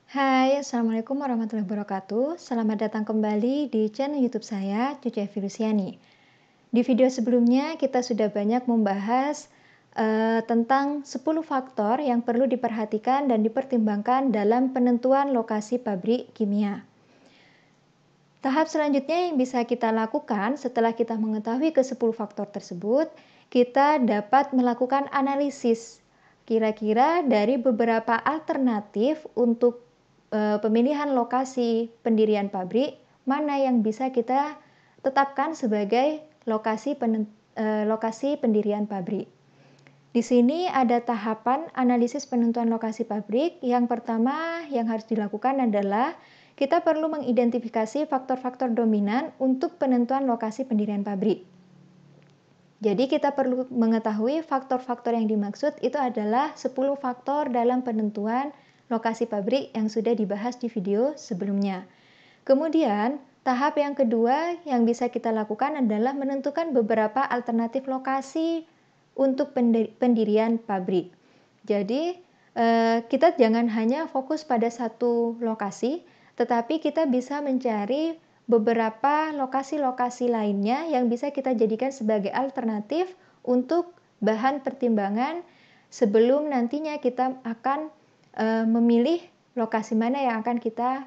Hai, Assalamualaikum warahmatullahi wabarakatuh. Selamat datang kembali di channel YouTube saya, Cucu Evi Lusiani. Di video sebelumnya kita sudah banyak membahas tentang 10 faktor yang perlu diperhatikan dan dipertimbangkan dalam penentuan lokasi pabrik kimia. Tahap selanjutnya yang bisa kita lakukan setelah kita mengetahui ke-10 faktor tersebut, kita dapat melakukan analisis kira-kira dari beberapa alternatif untuk pemilihan lokasi pendirian pabrik, mana yang bisa kita tetapkan sebagai lokasi pendirian pabrik. Di sini ada tahapan analisis penentuan lokasi pabrik. Yang pertama yang harus dilakukan adalah kita perlu mengidentifikasi faktor-faktor dominan untuk penentuan lokasi pendirian pabrik. Jadi kita perlu mengetahui faktor-faktor yang dimaksud itu adalah 10 faktor dalam penentuan lokasi pabrik yang sudah dibahas di video sebelumnya. Kemudian, tahap yang kedua yang bisa kita lakukan adalah menentukan beberapa alternatif lokasi untuk pendirian pabrik. Jadi, kita jangan hanya fokus pada satu lokasi, tetapi kita bisa mencari beberapa lokasi-lokasi lainnya yang bisa kita jadikan sebagai alternatif untuk bahan pertimbangan sebelum nantinya kita akan memilih lokasi mana yang akan kita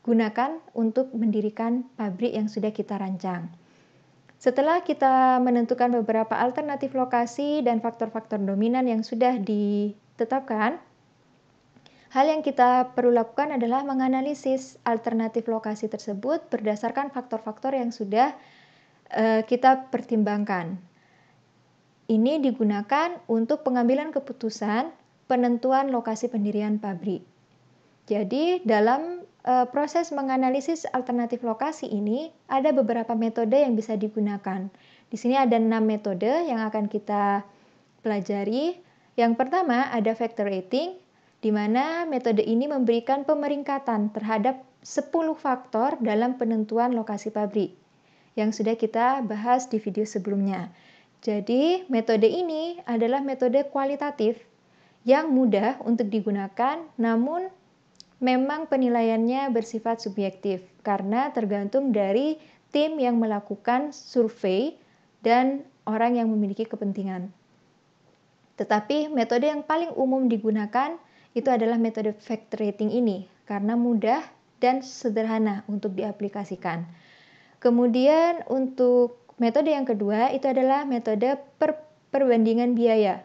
gunakan untuk mendirikan pabrik yang sudah kita rancang. Setelah kita menentukan beberapa alternatif lokasi dan faktor-faktor dominan yang sudah ditetapkan, hal yang kita perlu lakukan adalah menganalisis alternatif lokasi tersebut berdasarkan faktor-faktor yang sudah kita pertimbangkan. Ini digunakan untuk pengambilan keputusan penentuan lokasi pendirian pabrik. Jadi, dalam proses menganalisis alternatif lokasi ini, ada beberapa metode yang bisa digunakan. Di sini ada 6 metode yang akan kita pelajari. Yang pertama ada factor rating, di mana metode ini memberikan pemeringkatan terhadap 10 faktor dalam penentuan lokasi pabrik yang sudah kita bahas di video sebelumnya. Jadi, metode ini adalah metode kualitatif yang mudah untuk digunakan, namun memang penilaiannya bersifat subjektif karena tergantung dari tim yang melakukan survei dan orang yang memiliki kepentingan. Tetapi metode yang paling umum digunakan itu adalah metode factor rating ini karena mudah dan sederhana untuk diaplikasikan. Kemudian untuk metode yang kedua itu adalah metode perbandingan biaya.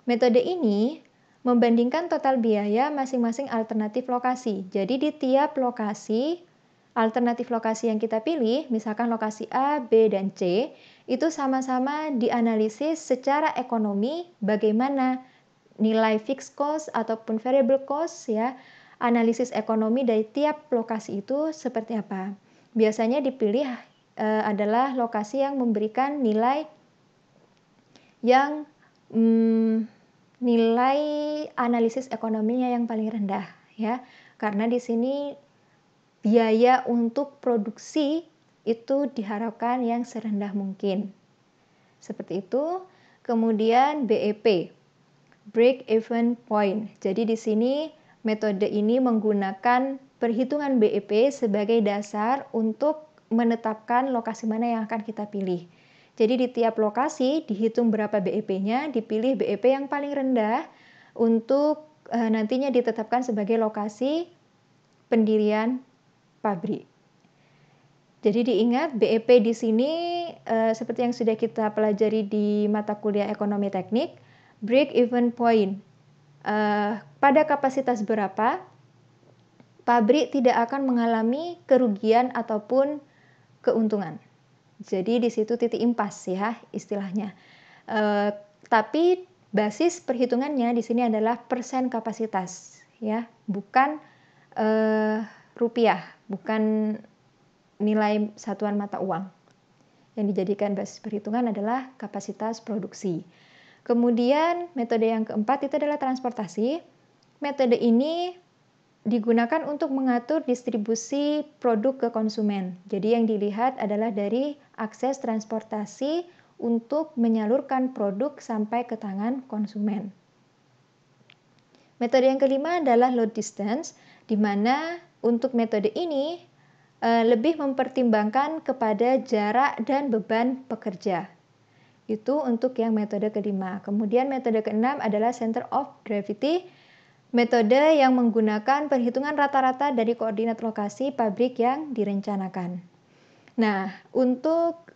Metode ini membandingkan total biaya masing-masing alternatif lokasi. Jadi di tiap lokasi, alternatif lokasi yang kita pilih, misalkan lokasi A, B, dan C, itu sama-sama dianalisis secara ekonomi bagaimana nilai fixed cost ataupun variable cost ya, analisis ekonomi dari tiap lokasi itu seperti apa. Biasanya dipilih adalah lokasi yang memberikan nilai yang nilai analisis ekonominya yang paling rendah ya. Karena di sini biaya untuk produksi itu diharapkan yang serendah mungkin. Seperti itu. Kemudian BEP, break even point. Jadi di sini metode ini menggunakan perhitungan BEP sebagai dasar untuk menetapkan lokasi mana yang akan kita pilih. Jadi di tiap lokasi dihitung berapa BEP-nya, dipilih BEP yang paling rendah untuk nantinya ditetapkan sebagai lokasi pendirian pabrik. Jadi diingat BEP di sini seperti yang sudah kita pelajari di mata kuliah ekonomi teknik, break even point. Pada kapasitas berapa pabrik tidak akan mengalami kerugian ataupun keuntungan. Jadi di situ titik impas ya istilahnya. Tapi basis perhitungannya di sini adalah persen kapasitas ya, bukan rupiah, bukan nilai satuan mata uang. Yang dijadikan basis perhitungan adalah kapasitas produksi. Kemudian metode yang keempat itu adalah transportasi. Metode ini digunakan untuk mengatur distribusi produk ke konsumen. Jadi yang dilihat adalah dari akses transportasi untuk menyalurkan produk sampai ke tangan konsumen. Metode yang kelima adalah load distance. di mana untuk metode ini lebih mempertimbangkan kepada jarak dan beban pekerja. Itu untuk yang metode kelima. Kemudian metode keenam adalah center of gravity, metode yang menggunakan perhitungan rata-rata dari koordinat lokasi pabrik yang direncanakan. Nah, untuk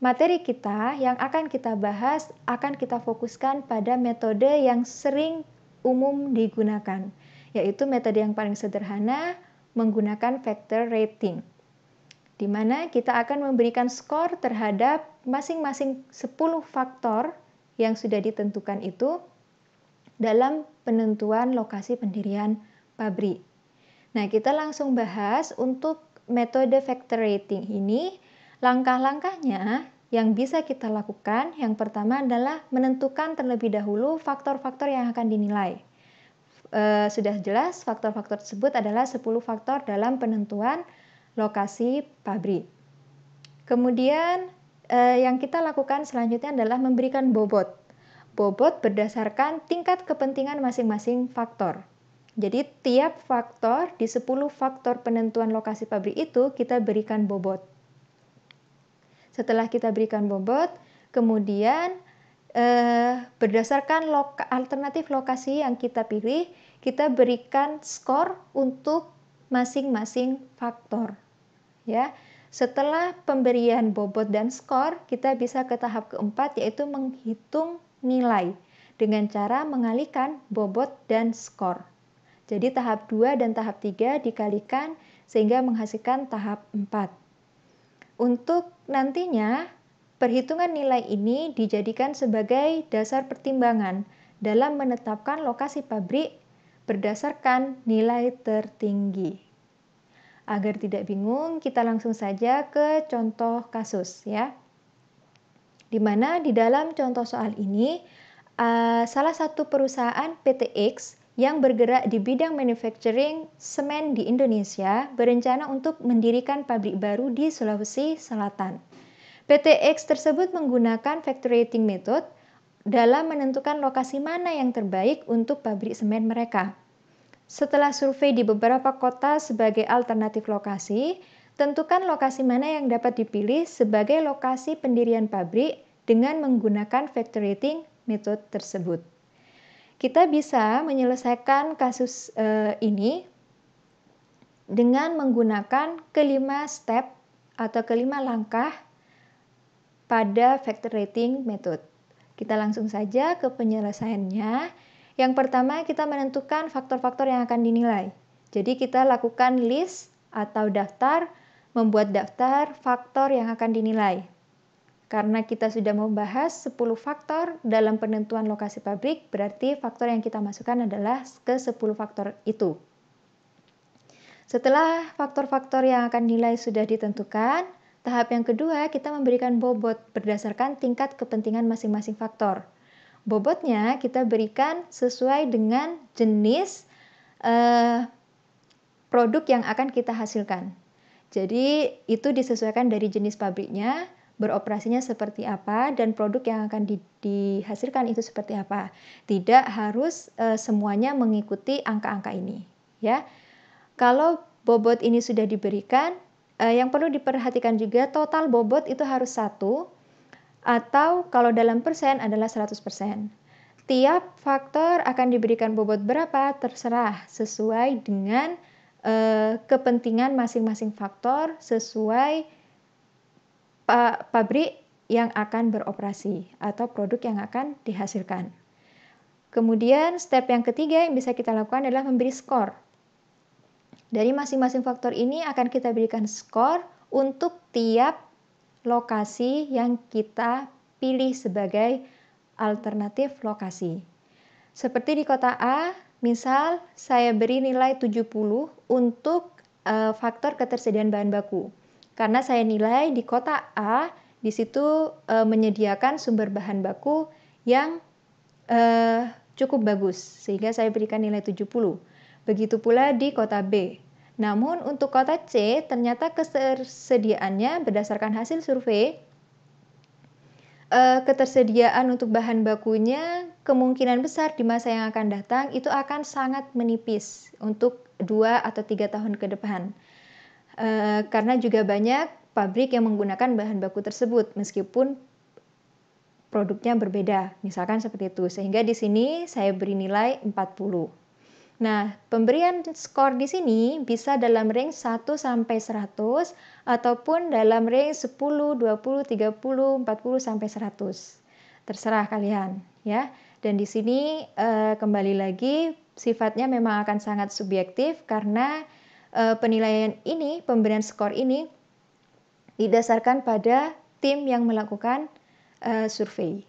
materi kita yang akan kita bahas akan kita fokuskan pada metode yang sering umum digunakan, yaitu metode yang paling sederhana menggunakan factor rating, di mana kita akan memberikan skor terhadap masing-masing 10 faktor yang sudah ditentukan itu dalam penentuan lokasi pendirian pabrik. Nah, kita langsung bahas untuk metode factor rating ini, langkah-langkahnya yang bisa kita lakukan. Yang pertama adalah menentukan terlebih dahulu faktor-faktor yang akan dinilai. Sudah jelas faktor-faktor tersebut adalah 10 faktor dalam penentuan lokasi pabrik. Kemudian yang kita lakukan selanjutnya adalah memberikan bobot. Bobot berdasarkan tingkat kepentingan masing-masing faktor. Jadi tiap faktor di 10 faktor penentuan lokasi pabrik itu kita berikan bobot. Setelah kita berikan bobot, kemudian berdasarkan alternatif lokasi yang kita pilih, kita berikan skor untuk masing-masing faktor. Ya, setelah pemberian bobot dan skor, kita bisa ke tahap keempat, yaitu menghitung nilai dengan cara mengalihkan bobot dan skor. Jadi tahap 2 dan tahap 3 dikalikan sehingga menghasilkan tahap 4. Untuk nantinya, perhitungan nilai ini dijadikan sebagai dasar pertimbangan dalam menetapkan lokasi pabrik berdasarkan nilai tertinggi. Agar tidak bingung, kita langsung saja ke contoh kasus ya. Di mana di dalam contoh soal ini, salah satu perusahaan PT X yang bergerak di bidang manufacturing semen di Indonesia berencana untuk mendirikan pabrik baru di Sulawesi Selatan. PT X tersebut menggunakan factor rating method dalam menentukan lokasi mana yang terbaik untuk pabrik semen mereka. Setelah survei di beberapa kota sebagai alternatif lokasi, tentukan lokasi mana yang dapat dipilih sebagai lokasi pendirian pabrik dengan menggunakan factor rating method tersebut. Kita bisa menyelesaikan kasus ini dengan menggunakan kelima step atau kelima langkah pada factor rating method. Kita langsung saja ke penyelesaiannya. Yang pertama, kita menentukan faktor-faktor yang akan dinilai. Jadi kita lakukan list atau daftar, membuat daftar faktor yang akan dinilai. Karena kita sudah membahas 10 faktor dalam penentuan lokasi pabrik, berarti faktor yang kita masukkan adalah ke 10 faktor itu. Setelah faktor-faktor yang akan dinilai sudah ditentukan, tahap yang kedua, kita memberikan bobot berdasarkan tingkat kepentingan masing-masing faktor. Bobotnya kita berikan sesuai dengan jenis produk yang akan kita hasilkan. Jadi itu disesuaikan dari jenis pabriknya, beroperasinya seperti apa, dan produk yang akan dihasilkan itu seperti apa. Tidak harus semuanya mengikuti angka-angka ini. Ya, kalau bobot ini sudah diberikan, yang perlu diperhatikan juga total bobot itu harus 1, atau kalau dalam persen adalah 100%. Tiap faktor akan diberikan bobot berapa terserah sesuai dengan kepentingan masing-masing faktor sesuai pabrik yang akan beroperasi atau produk yang akan dihasilkan. Kemudian step yang ketiga yang bisa kita lakukan adalah memberi skor. Dari masing-masing faktor ini akan kita berikan skor untuk tiap lokasi yang kita pilih sebagai alternatif lokasi. Seperti di kota A, misal saya beri nilai 70 untuk faktor ketersediaan bahan baku. Karena saya nilai di kota A, di situ menyediakan sumber bahan baku yang cukup bagus, sehingga saya berikan nilai 70. Begitu pula di kota B. Namun untuk kota C ternyata ketersediaannya berdasarkan hasil survei ketersediaan untuk bahan bakunya kemungkinan besar di masa yang akan datang itu akan sangat menipis untuk 2 atau 3 tahun ke depan. Karena juga banyak pabrik yang menggunakan bahan baku tersebut meskipun produknya berbeda, misalkan seperti itu. Sehingga di sini saya beri nilai 40. Nah, pemberian skor di sini bisa dalam range 1 sampai 100 ataupun dalam range 10, 20, 30, 40 sampai 100. Terserah kalian, ya. Dan di sini kembali lagi sifatnya memang akan sangat subjektif karena penilaian ini, pemberian skor ini didasarkan pada tim yang melakukan survei.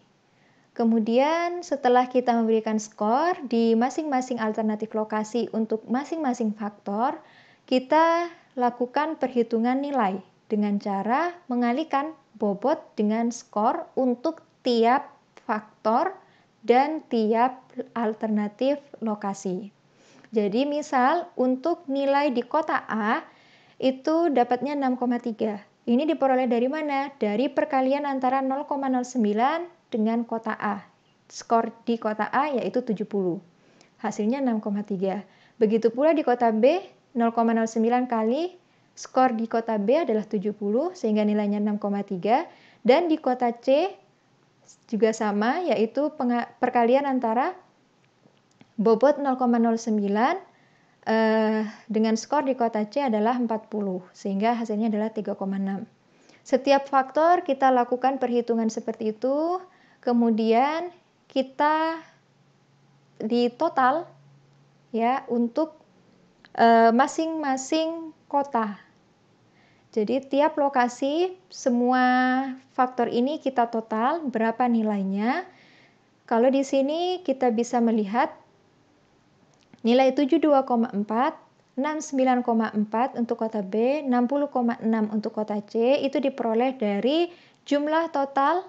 Kemudian setelah kita memberikan skor di masing-masing alternatif lokasi untuk masing-masing faktor, kita lakukan perhitungan nilai dengan cara mengalihkan bobot dengan skor untuk tiap faktor dan tiap alternatif lokasi. Jadi misal untuk nilai di kota A itu dapatnya 6,3. Ini diperoleh dari mana? Dari perkalian antara 0,09 dengan kota A. Skor di kota A yaitu 70. Hasilnya 6,3. Begitu pula di kota B, 0,09 kali skor di kota B adalah 70 sehingga nilainya 6,3. Dan di kota C juga sama, yaitu perkalian antara bobot 0,09 dengan skor di kota C adalah 40, sehingga hasilnya adalah 3,6. Setiap faktor kita lakukan perhitungan seperti itu, kemudian kita di total ya untuk masing-masing kota. Jadi tiap lokasi semua faktor ini kita total berapa nilainya. Kalau di sini kita bisa melihat nilai 72,4, 69,4 untuk kota B, 60,6 untuk kota C itu diperoleh dari jumlah total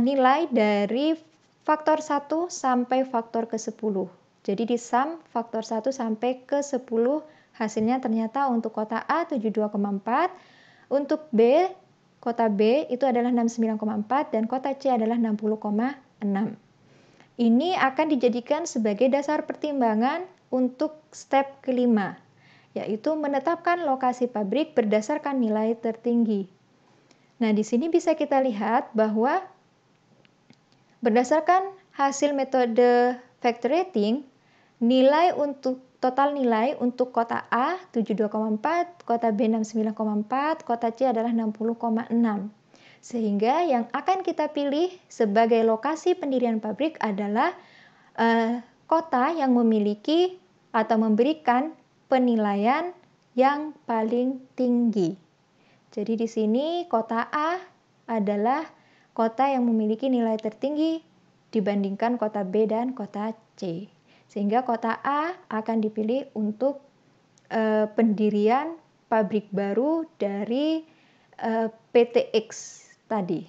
nilai dari faktor 1 sampai faktor ke-10. Jadi di sum faktor 1 sampai ke-10 hasilnya ternyata untuk kota A 72,4, untuk B, kota B itu adalah 69,4 dan kota C adalah 60,6. Ini akan dijadikan sebagai dasar pertimbangan untuk step kelima, yaitu menetapkan lokasi pabrik berdasarkan nilai tertinggi. Nah, di sini bisa kita lihat bahwa berdasarkan hasil metode factor rating, total nilai untuk kota A 72,4, kota B 69,4, kota C adalah 60,6. Sehingga yang akan kita pilih sebagai lokasi pendirian pabrik adalah kota yang memiliki atau memberikan penilaian yang paling tinggi. Jadi di sini kota A adalah kota yang memiliki nilai tertinggi dibandingkan kota B dan kota C. Sehingga kota A akan dipilih untuk pendirian pabrik baru dari PTX tadi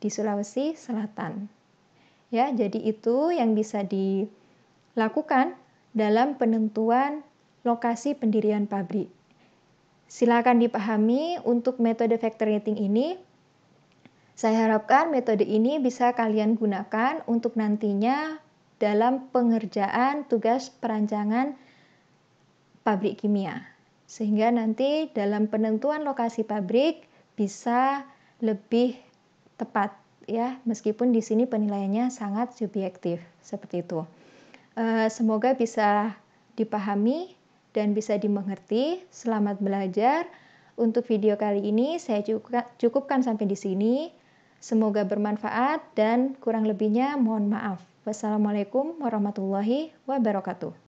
di Sulawesi Selatan. Ya, jadi itu yang bisa dilakukan dalam penentuan lokasi pendirian pabrik. Silakan dipahami untuk metode factor rating ini. Saya harapkan metode ini bisa kalian gunakan untuk nantinya dalam pengerjaan tugas perancangan pabrik kimia. Sehingga nanti dalam penentuan lokasi pabrik bisa lebih tepat ya, meskipun di sini penilaiannya sangat subjektif seperti itu. Semoga bisa dipahami dan bisa dimengerti. Selamat belajar. Untuk video kali ini saya cukupkan sampai di sini. Semoga bermanfaat dan kurang lebihnya mohon maaf. Wassalamualaikum warahmatullahi wabarakatuh.